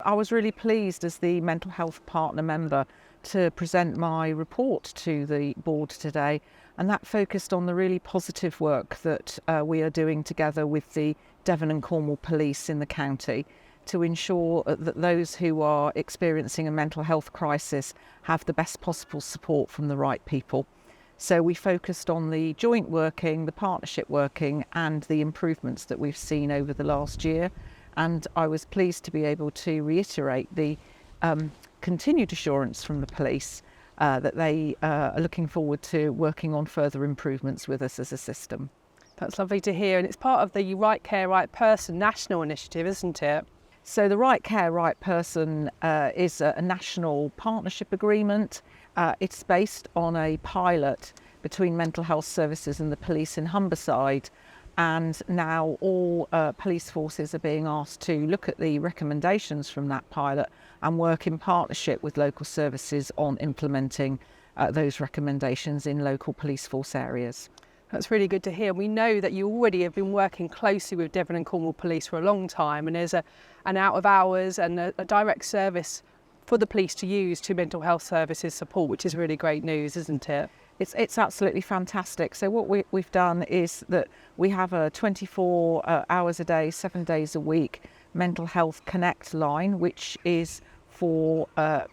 I was really pleased as the mental health partner member to present my report to the board today, and that focused on the really positive work that we are doing together with the Devon and Cornwall Police in the county to ensure that those who are experiencing a mental health crisis have the best possible support from the right people. So we focused on the joint working, the partnership working, and the improvements that we've seen over the last year. And I was pleased to be able to reiterate the continued assurance from the police that they are looking forward to working on further improvements with us as a system. That's lovely to hear, and it's part of the Right Care, Right Person national initiative, isn't it? So the Right Care, Right Person is a national partnership agreement. It's based on a pilot between mental health services and the police in Humberside. And now all police forces are being asked to look at the recommendations from that pilot and work in partnership with local services on implementing those recommendations in local police force areas. That's really good to hear. We know that you already have been working closely with Devon and Cornwall Police for a long time, and there's an out of hours and a direct service for the police to use to mental health services support, which is really great news, isn't it? It's absolutely fantastic. So what we've done is that we have a 24 hours a day, 7 days a week mental health connect line, which is for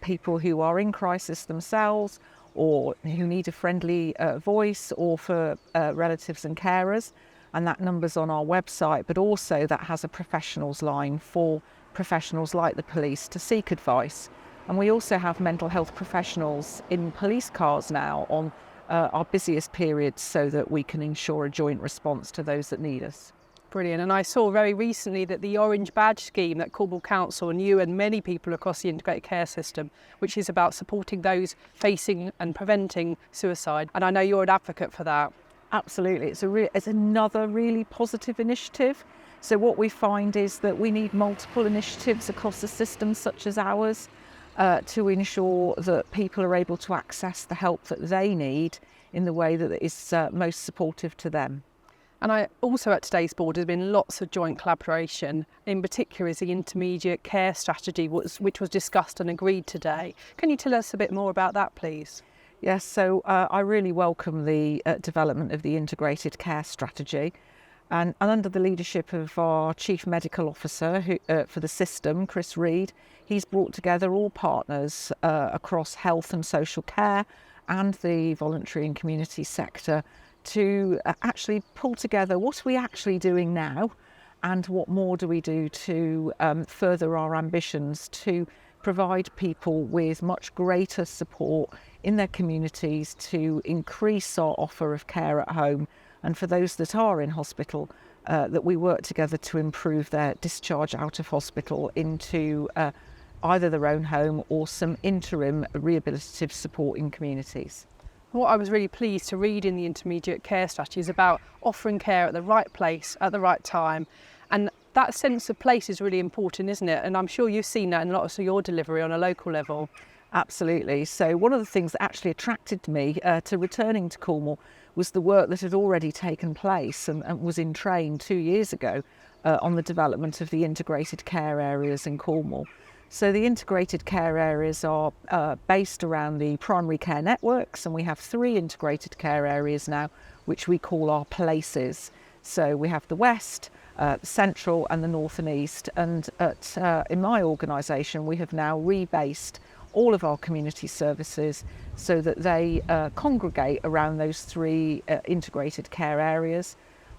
people who are in crisis themselves or who need a friendly voice, or for relatives and carers. And that number's on our website, but also that has a professionals line for professionals like the police to seek advice. And we also have mental health professionals in police cars now on our busiest periods so that we can ensure a joint response to those that need us. Brilliant. And I saw very recently that the Orange Badge scheme that Cornwall Council and you and many people across the integrated care system, which is about supporting those facing and preventing suicide. And I know you're an advocate for that. Absolutely. It's another really positive initiative. So what we find is that we need multiple initiatives across the system such as ours to ensure that people are able to access the help that they need in the way that is most supportive to them. And I also at today's board has been lots of joint collaboration. In particular is the intermediate care strategy, which was discussed and agreed today. Can you tell us a bit more about that, please? Yes, so I really welcome the development of the integrated care strategy. And under the leadership of our Chief Medical Officer for the system, Chris Reid, he's brought together all partners across health and social care and the voluntary and community sector to actually pull together what are we actually doing now and what more do we do to further our ambitions to provide people with much greater support in their communities, to increase our offer of care at home, and for those that are in hospital, that we work together to improve their discharge out of hospital into either their own home or some interim rehabilitative support in communities. What I was really pleased to read in the intermediate care strategy is about offering care at the right place at the right time. And that sense of place is really important, isn't it? And I'm sure you've seen that in lots of your delivery on a local level. Absolutely. So one of the things that actually attracted me to returning to Cornwall was the work that had already taken place and was in train 2 years ago on the development of the integrated care areas in Cornwall. So the integrated care areas are based around the primary care networks, and we have 3 integrated care areas now, which we call our places. So we have the West, the Central and the North and East. And in my organisation, we have now rebased all of our community services so that they congregate around those 3 integrated care areas.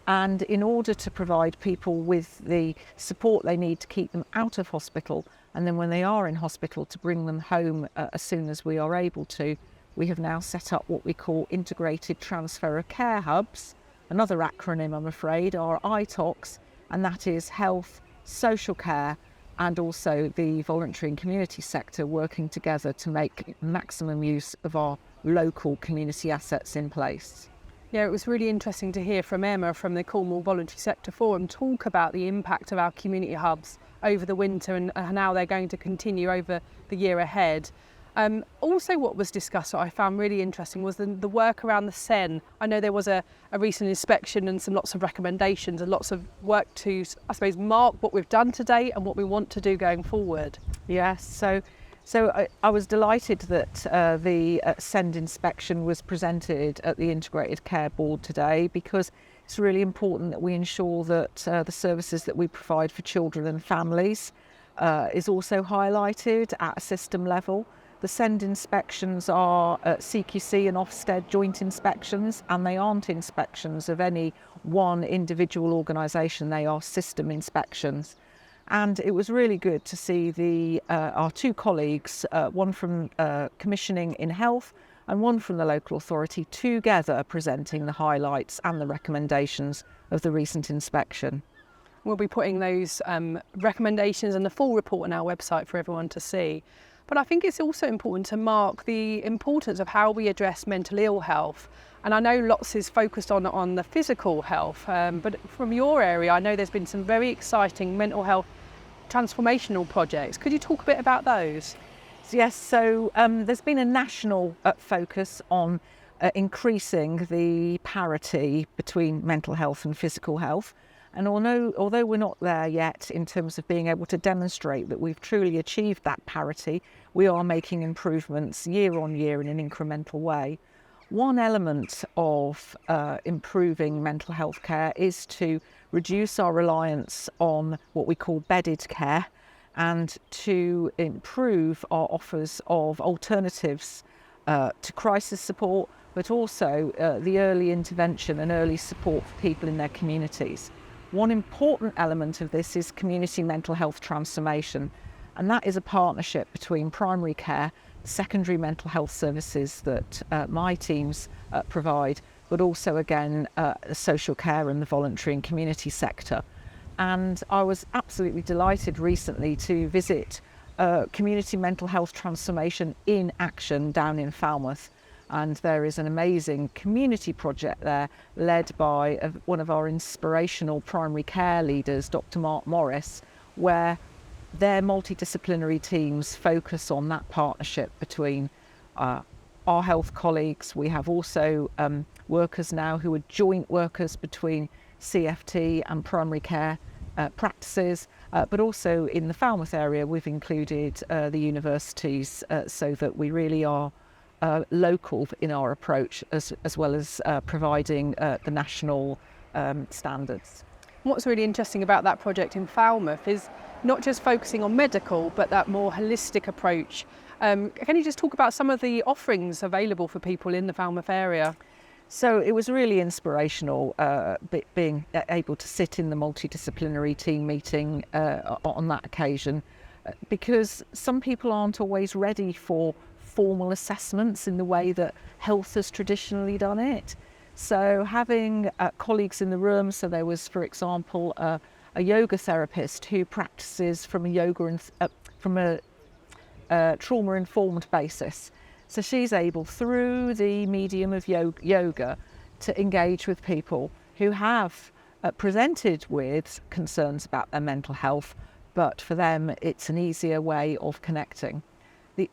And in order to provide people with the support they need to keep them out of hospital, and then when they are in hospital to bring them home as soon as we are able to, we have now set up what we call integrated transfer of care hubs. Another acronym, I'm afraid, are ITOCs, and that is health, social care, and also the voluntary and community sector working together to make maximum use of our local community assets in place. Yeah, it was really interesting to hear from Emma from the Cornwall Voluntary Sector Forum talk about the impact of our community hubs over the winter and how they're going to continue over the year ahead. Also, what was discussed that I found really interesting was the work around the SEN. I know there was a recent inspection and lots of recommendations and lots of work to, I suppose, mark what we've done today and what we want to do going forward. Yes, so I was delighted that the SEND inspection was presented at the Integrated Care Board today, because it's really important that we ensure that the services that we provide for children and families is also highlighted at a system level. The SEND inspections are CQC and Ofsted joint inspections, and they aren't inspections of any one individual organisation, they are system inspections. And it was really good to see our two colleagues, one from Commissioning in Health and one from the local authority, together presenting the highlights and the recommendations of the recent inspection. We'll be putting those recommendations and the full report on our website for everyone to see. But I think it's also important to mark the importance of how we address mental ill health. And I know lots is focused on the physical health, but from your area, I know there's been some very exciting mental health transformational projects. Could you talk a bit about those? Yes, so there's been a national focus on increasing the parity between mental health and physical health. And although we're not there yet in terms of being able to demonstrate that we've truly achieved that parity, we are making improvements year on year in an incremental way. One element of improving mental health care is to reduce our reliance on what we call bedded care, and to improve our offers of alternatives to crisis support, but also the early intervention and early support for people in their communities. One important element of this is community mental health transformation, and that is a partnership between primary care, secondary mental health services that my teams provide, but also again social care and the voluntary and community sector. And I was absolutely delighted recently to visit community mental health transformation in action down in Falmouth. And there is an amazing community project there led by one of our inspirational primary care leaders, Dr. Mark Morris, where their multidisciplinary teams focus on that partnership between our health colleagues. We have also workers now who are joint workers between CFT and primary care practices, but also in the Falmouth area we've included the universities so that we really are local in our approach as well as providing the national standards. What's really interesting about that project in Falmouth is not just focusing on medical, but that more holistic approach. Can you just talk about some of the offerings available for people in the Falmouth area? So it was really inspirational being able to sit in the multidisciplinary team meeting on that occasion, because some people aren't always ready for formal assessments in the way that health has traditionally done it. So having colleagues in the room, so there was, for example, a yoga therapist who practices from a trauma-informed basis. So she's able, through the medium of yoga, to engage with people who have presented with concerns about their mental health, but for them it's an easier way of connecting.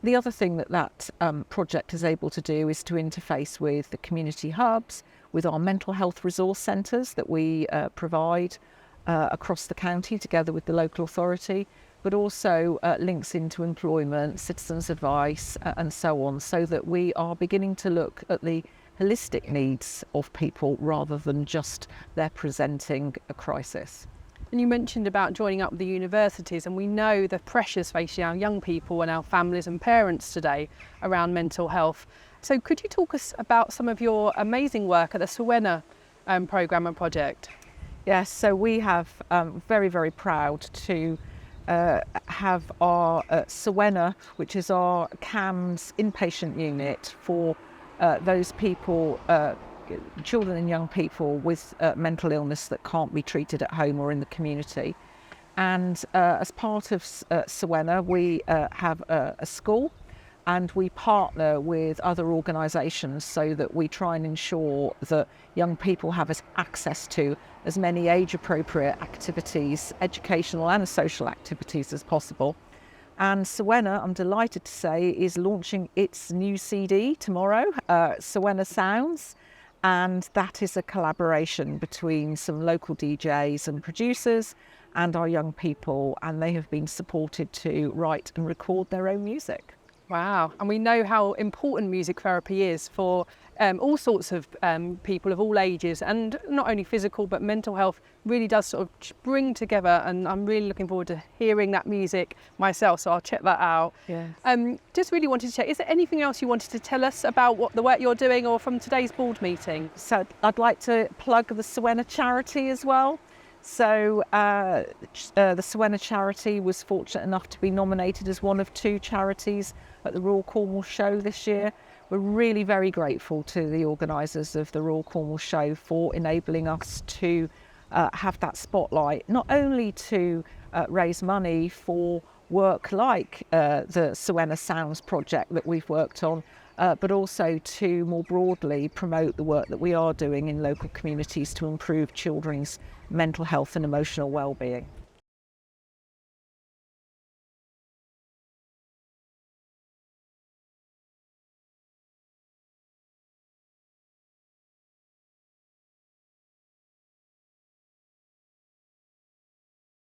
The other thing that project is able to do is to interface with the community hubs, with our mental health resource centres that we provide across the county together with the local authority, but also links into employment, citizens' advice and so on, so that we are beginning to look at the holistic needs of people rather than just their presenting a crisis. And you mentioned about joining up with the universities, and we know the pressures facing our young people and our families and parents today around mental health. So could you talk us about some of your amazing work at the Suena programme and project? Yes, so we have very, very proud to have our Suena, which is our CAMS inpatient unit for those people, children and young people with mental illness that can't be treated at home or in the community. And as part of Suena, we have a school, and we partner with other organisations so that we try and ensure that young people have access to as many age-appropriate activities, educational and social activities as possible. And Suena, I'm delighted to say, is launching its new CD tomorrow, Suena Sounds. And that is a collaboration between some local DJs and producers and our young people. And they have been supported to write and record their own music. Wow. And we know how important music therapy is for all sorts of people of all ages, and not only physical but mental health really does sort of bring together, and I'm really looking forward to hearing that music myself, so I'll check that out. Yes. Just really wanted to check, is there anything else you wanted to tell us about the work you're doing or from today's board meeting? So I'd like to plug the Suena charity as well. So the Suena charity was fortunate enough to be nominated as one of 2 charities at the Royal Cornwall Show this year. We're really very grateful to the organisers of the Royal Cornwall Show for enabling us to have that spotlight, not only to raise money for work like the Suena Sounds project that we've worked on, but also to more broadly promote the work that we are doing in local communities to improve children's mental health and emotional well-being.